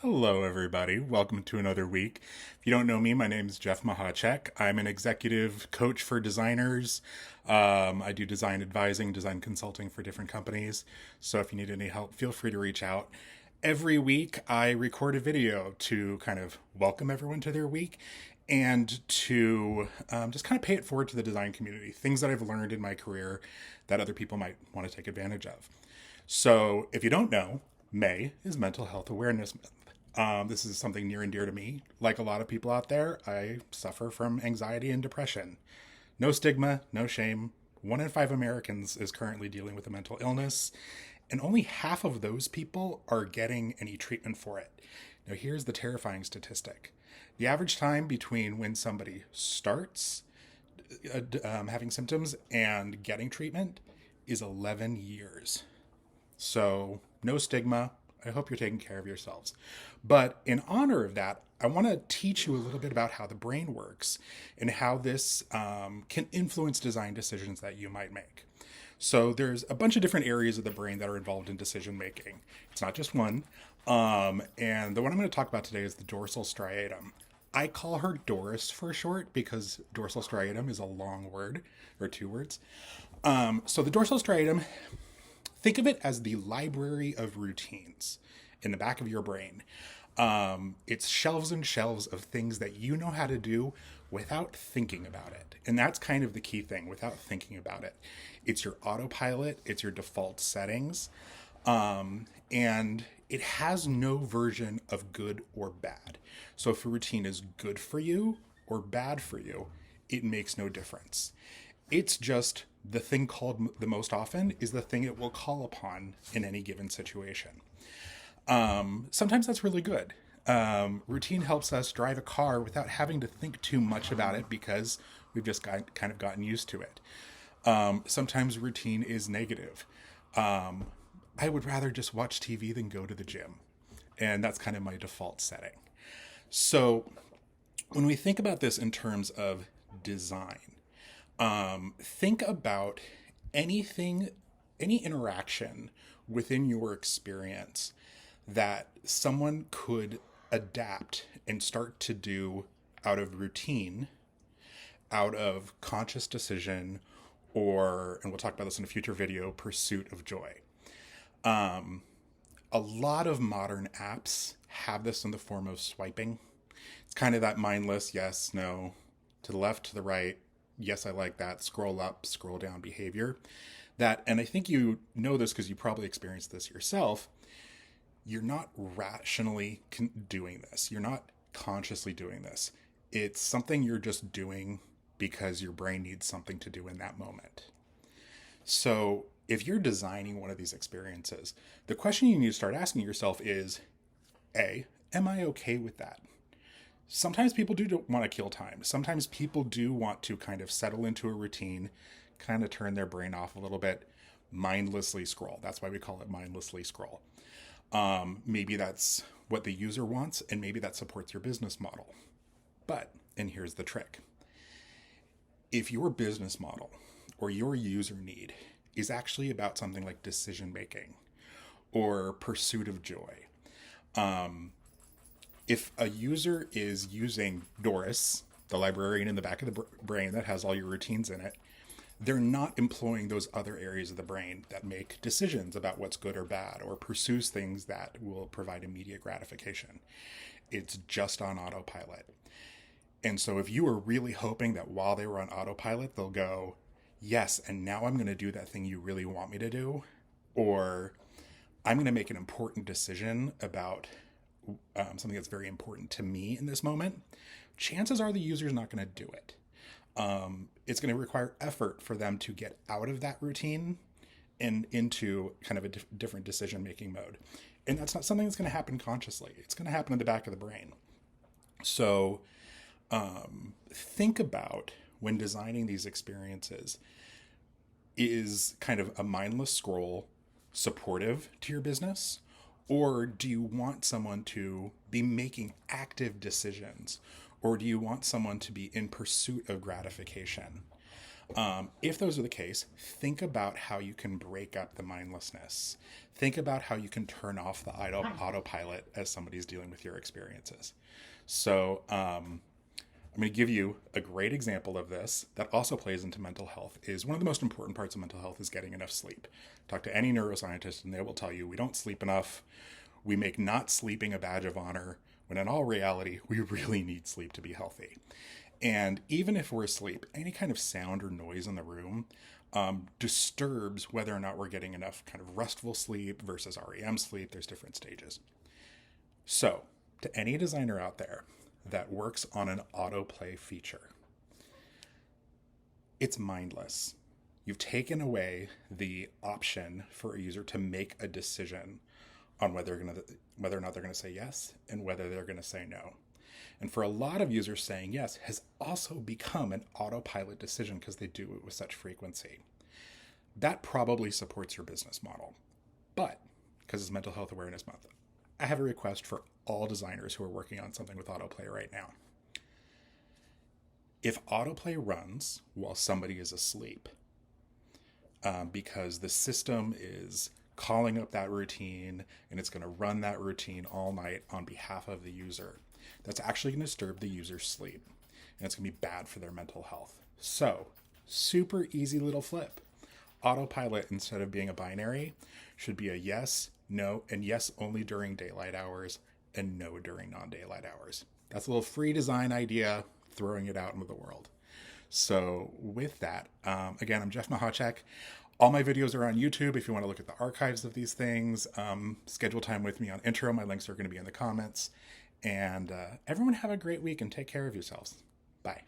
Hello, everybody. Welcome to another week. If you don't know me, my name is Jeff Mahacek. I'm an executive coach for designers. I do design advising, design consulting for different companies. So if you need any help, feel free to reach out. Every week, I record a video to kind of welcome everyone to their week and to just kind of pay it forward to the design community, things that I've learned in my career that other people might want to take advantage of. So if you don't know, May is Mental Health Awareness Month. This is something near and dear to me. Like a lot of people out there, I suffer from anxiety and depression. No stigma, no shame. 1 in 5 Americans is currently dealing with a mental illness, and only half of those people are getting any treatment for it. Now, here's the terrifying statistic: the average time between when somebody starts having symptoms and getting treatment is 11 years. So, no stigma. I hope you're taking care of yourselves. But in honor of that, I want to teach you a little bit about how the brain works and how this can influence design decisions that you might make. So there's a bunch of different areas of the brain that are involved in decision making. It's not just one. And the one I'm going to talk about today is the dorsal striatum. I call her Doris for short because dorsal striatum is a long word, or two words. So the dorsal striatum, think of it as the library of routines in the back of your brain. It's shelves and shelves of things that you know how to do without thinking about it. And that's kind of the key thing, without thinking about it. It's your autopilot, it's your default settings. And it has no version of good or bad. So if a routine is good for you or bad for you, it makes no difference. It's just the thing called the most often is the thing it will call upon in any given situation. Sometimes that's really good. Routine helps us drive a car without having to think too much about it because we've just kind of gotten used to it. Sometimes routine is negative. I would rather just watch TV than go to the gym. And that's kind of my default setting. So when we think about this in terms of design, think about anything, any interaction within your experience that someone could adapt and start to do out of routine, out of conscious decision, or, and we'll talk about this in a future video, pursuit of joy. A lot of modern apps have this in the form of swiping. It's kind of that mindless yes, no, to the left, to the right, yes, I like that, scroll up, scroll down behavior. That, and I think you know this because you probably experienced this yourself, you're not rationally doing this. You're not consciously doing this. It's something you're just doing because your brain needs something to do in that moment. So if you're designing one of these experiences, the question you need to start asking yourself is, A, am I okay with that? Sometimes people do want to kill time. Sometimes people do want to kind of settle into a routine, kind of turn their brain off a little bit, mindlessly scroll. That's why we call it mindlessly scroll. Maybe that's what the user wants, and maybe that supports your business model. But, and here's the trick: if your business model or your user need is actually about something like decision making or pursuit of joy, if a user is using Doris, the librarian in the back of the brain that has all your routines in it, they're not employing those other areas of the brain that make decisions about what's good or bad or pursues things that will provide immediate gratification. It's just on autopilot. And so if you were really hoping that while they were on autopilot, they'll go, yes, and now I'm going to do that thing you really want me to do, or I'm going to make an important decision about something that's very important to me in this moment, chances are the user's not going to do it. It's going to require effort for them to get out of that routine and into kind of a different decision-making mode. And that's not something that's going to happen consciously. It's going to happen in the back of the brain. So think about, when designing these experiences, is kind of a mindless scroll supportive to your business? Or do you want someone to be making active decisions? Or do you want someone to be in pursuit of gratification? If those are the case, think about how you can break up the mindlessness. Think about how you can turn off the autopilot as somebody's dealing with your experiences. So, I'm going to give you a great example of this that also plays into mental health. Is one of the most important parts of mental health is getting enough sleep. Talk to any neuroscientist and they will tell you we don't sleep enough. We make not sleeping a badge of honor, when in all reality, we really need sleep to be healthy. And even if we're asleep, any kind of sound or noise in the room disturbs whether or not we're getting enough kind of restful sleep versus REM sleep. There's different stages. So, to any designer out there that works on an autoplay feature, it's mindless. You've taken away the option for a user to make a decision on whether or not they're going to say yes and whether they're going to say no. And for a lot of users, saying yes has also become an autopilot decision because they do it with such frequency. That probably supports your business model. But because it's Mental Health Awareness Month, I have a request for all designers who are working on something with autoplay right now. If autoplay runs while somebody is asleep, because the system is calling up that routine and it's going to run that routine all night on behalf of the user, that's actually going to disturb the user's sleep and it's going to be bad for their mental health. So, super easy little flip. Autopilot, instead of being a binary, should be a yes, no, and yes only during daylight hours and no during non-daylight hours. That's a little free design idea, throwing it out into the world. So with that, again, I'm Jeff Mahacek. All my videos are on YouTube if you want to look at the archives of these things. Schedule time with me on Intro. My links are going to be in the comments. And everyone have a great week and take care of yourselves. Bye.